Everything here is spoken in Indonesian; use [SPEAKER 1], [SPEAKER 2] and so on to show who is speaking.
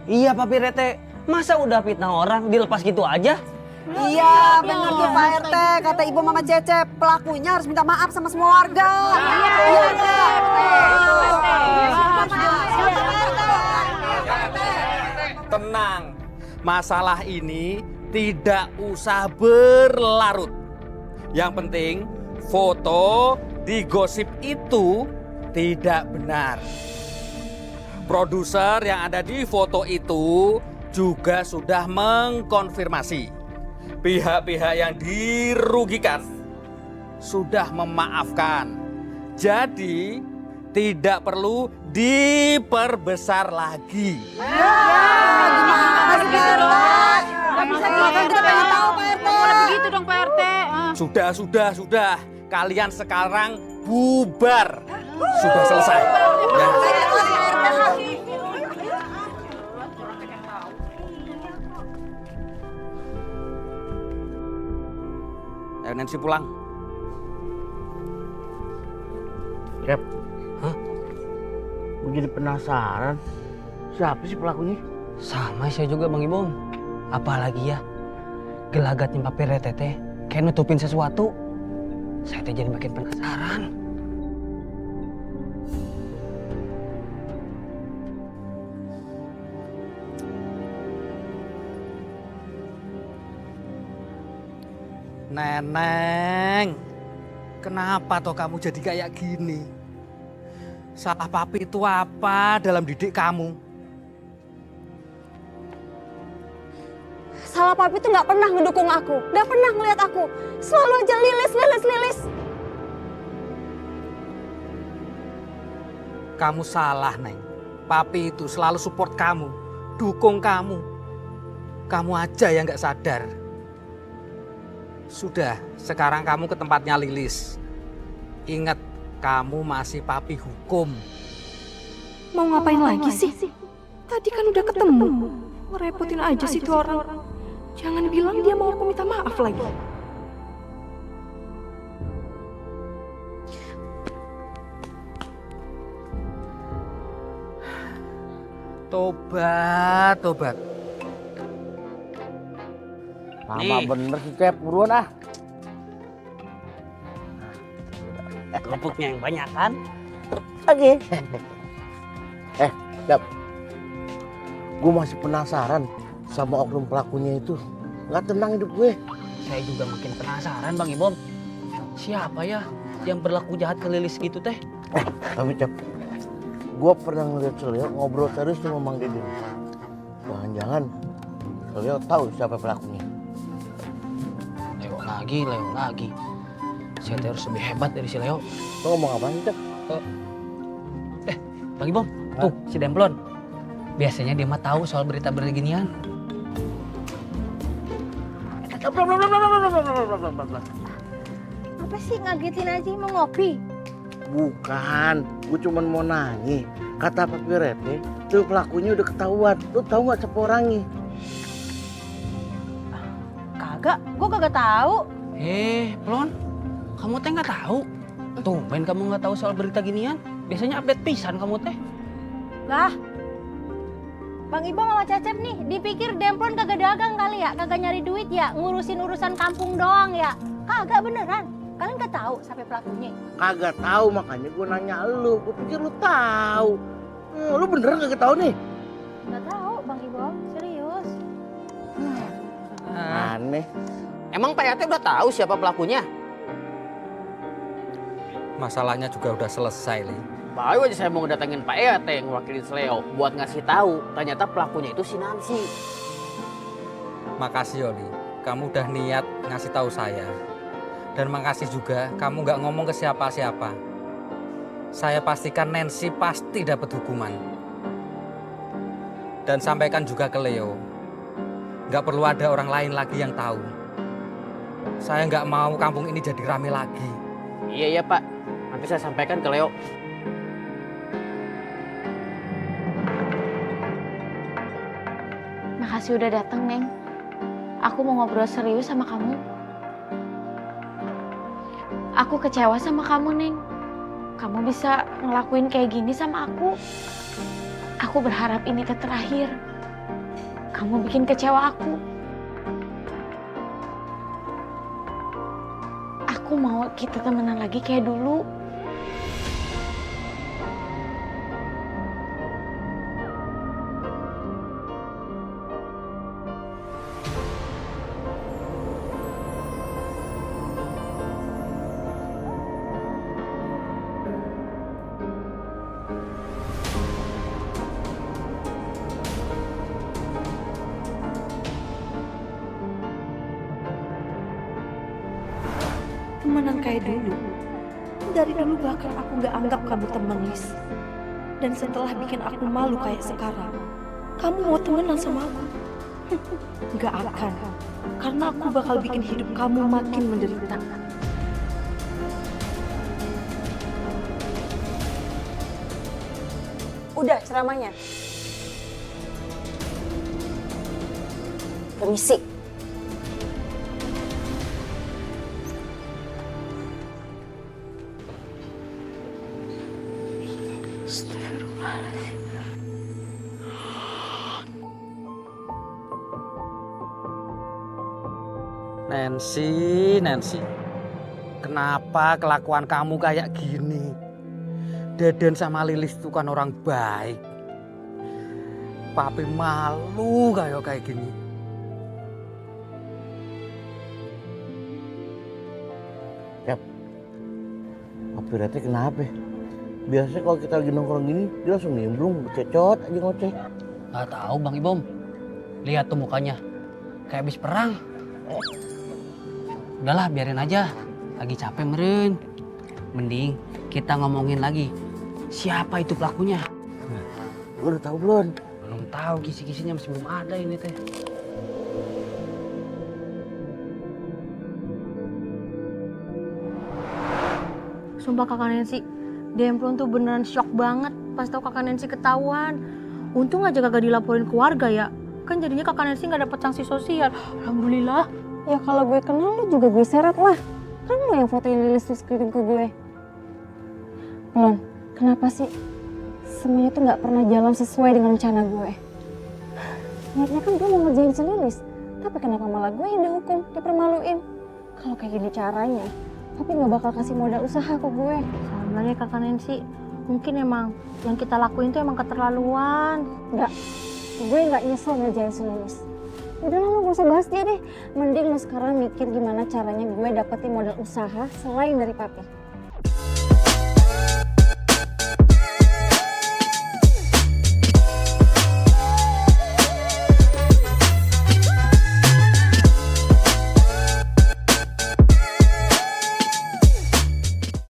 [SPEAKER 1] Iya Pak Rete, masa udah fitnah orang dilepas gitu aja?
[SPEAKER 2] Iya benar tuh Pak RT, kata Ibu Mama Cecep, pelakunya harus minta maaf sama semua warga. Iya
[SPEAKER 3] Tenang, masalah ini tidak usah berlarut. Yang penting foto di gosip itu tidak benar. Produser yang ada di foto itu juga sudah mengkonfirmasi. Pihak-pihak yang dirugikan sudah memaafkan. Jadi tidak perlu diperbesar lagi.
[SPEAKER 2] Gimana sih Pak RT? Kan kita pengen tahu Pak RT.
[SPEAKER 4] Begitu dong Pak RT.
[SPEAKER 3] Sudah. Kalian sekarang bubar. Sudah selesai. Ya. Ayo Nancy pulang.
[SPEAKER 5] Cap, gue jadi penasaran. Siapa sih pelakunya?
[SPEAKER 1] Sama saya juga Bang Ibom. Apalagi ya, gelagatnya Pak Rete teh kayak nutupin sesuatu. Saya teh jadi makin penasaran.
[SPEAKER 3] Neneng, kenapa toh kamu jadi kayak gini? Salah papi itu apa dalam didik kamu?
[SPEAKER 2] Salah papi tuh nggak pernah ngedukung aku, nggak pernah ngeliat aku, selalu aja lilis.
[SPEAKER 3] Kamu salah, Neng. Papi itu selalu support kamu, dukung kamu. Kamu aja yang nggak sadar. Sudah, sekarang kamu ke tempatnya Lilis. Ingat, kamu masih papi hukum.
[SPEAKER 4] Mau ngapain lagi sih? Tadi kan udah ketemu. Ngerepotin aja sih tuh orang. Jangan bilang dia mau aku minta maaf lagi.
[SPEAKER 3] Tobat.
[SPEAKER 5] Lama
[SPEAKER 3] Nih.
[SPEAKER 5] bener sih Cap, buruan ah.
[SPEAKER 1] Kerupuknya yang banyak kan?
[SPEAKER 5] Oke. Cap. Gue masih penasaran sama oknum pelakunya itu. Gak tenang hidup gue.
[SPEAKER 1] Saya juga makin penasaran Bang Ibom. Siapa ya yang berlaku jahat ke Lilis gitu teh?
[SPEAKER 5] Tapi Cap, gue pernah ngeliat Seleo ngobrol terus sama Mang Deden. Jangan-jangan Seleo tahu siapa pelakunya.
[SPEAKER 1] Leo lagi. Saya teh harus lebih hebat dari si Leo.
[SPEAKER 5] Lo ngomong apa sih Cap?
[SPEAKER 1] Bang Ibom, tuh si Demplon. Biasanya dia mah tahu soal berita-berita ginian.
[SPEAKER 2] Apa sih ngagetin aja mau ngopi?
[SPEAKER 5] Bukan, gue cuma mau nanya. Kata Papi Rete, tuh pelakunya udah ketahuan. Lo tahu nggak siapa orangnya?
[SPEAKER 2] Kagak, gua kagak tahu.
[SPEAKER 1] Plon, kamu teh nggak tahu? Tumben kamu nggak tahu soal berita ginian. Biasanya update pisan kamu teh.
[SPEAKER 6] Lah, Bang Ibo sama Cecep nih, dipikir Demplon kagak dagang kali ya, kagak nyari duit ya, ngurusin urusan kampung doang ya. Kagak beneran, kalian gak tahu sampai pelakunya.
[SPEAKER 5] Kagak tahu, makanya gue nanya lu. Gue pikir lu tahu. Lu beneran kagak tahu nih?
[SPEAKER 6] Gak tahu Bang Ibo, serius.
[SPEAKER 5] Aneh.
[SPEAKER 7] Emang Pak RT udah tahu siapa pelakunya?
[SPEAKER 3] Masalahnya juga udah selesai, Li.
[SPEAKER 7] Baru aja saya mau ngedatengin Pak RT yang ngewakilin Seleo buat ngasih tahu ternyata pelakunya itu si Nancy.
[SPEAKER 3] Makasih Oli, kamu udah niat ngasih tahu saya. Dan makasih juga kamu nggak ngomong ke siapa-siapa. Saya pastikan Nancy pasti dapat hukuman. Dan sampaikan juga ke Leo, nggak perlu ada orang lain lagi yang tahu. Saya nggak mau kampung ini jadi rame lagi.
[SPEAKER 7] Iya Pak, nanti saya sampaikan ke Leo.
[SPEAKER 6] Makasih udah dateng, Neng. Aku mau ngobrol serius sama kamu. Aku kecewa sama kamu, Neng. Kamu bisa ngelakuin kayak gini sama aku. Aku berharap ini terakhir. Kamu bikin kecewa aku. Aku mau kita temenan lagi kayak dulu.
[SPEAKER 4] Temenan kayak dulu. Dari dulu bahkan aku gak anggap kamu teman, Lis. Dan setelah bikin aku malu kayak sekarang, kamu mau temenan sama aku? Gak akan. Karena aku bakal bikin hidup kamu makin menderita.
[SPEAKER 2] Udah ceramahnya. Permisi.
[SPEAKER 3] Nancy, kenapa kelakuan kamu kayak gini? Deden sama Lilis itu kan orang baik. Papi malu kayak gini.
[SPEAKER 5] Papi Rete kenapa? Biasanya kalau kita lagi nongkrong gini, dia langsung nimbrung, bececot aja ngoceh.
[SPEAKER 1] Nggak tahu Bang Ibom. Lihat tuh mukanya. Kayak habis perang. Udahlah biarin aja. Lagi capek meren. Mending kita ngomongin lagi. Siapa itu pelakunya?
[SPEAKER 5] Lu udah tahu belum?
[SPEAKER 1] Belum tahu, kisi-kisinya masih belum ada ini teh.
[SPEAKER 6] Sumpah Kakak Nancy, Demplon tuh beneran shock banget pas tahu Kakak Nancy ketahuan. Untung aja kagak dilaporin ke warga ya. Kan jadinya Kakak Nancy nggak dapet sanksi sosial. Alhamdulillah.
[SPEAKER 8] Ya kalau gue kenal lu juga gue seret lah. Kan lu yang fotoin Lilis terus kirim ke gue. Lon, kenapa sih semuanya tuh gak pernah jalan sesuai dengan rencana gue? Niatnya kan gue mau ngerjain si Lilis. Tapi kenapa malah gue yang dihukum, dipermaluin? Kalau kayak gini caranya, tapi gak bakal kasih modal usaha ke gue.
[SPEAKER 6] Sabar ya Kakak Nancy. Mungkin emang yang kita lakuin tuh emang keterlaluan.
[SPEAKER 8] Enggak, gue gak nyesel ngerjain si Lilis. Udah lah, lu gak usah bahas dia deh. Mending lu sekarang mikir gimana caranya gue dapetin modal usaha selain dari papi.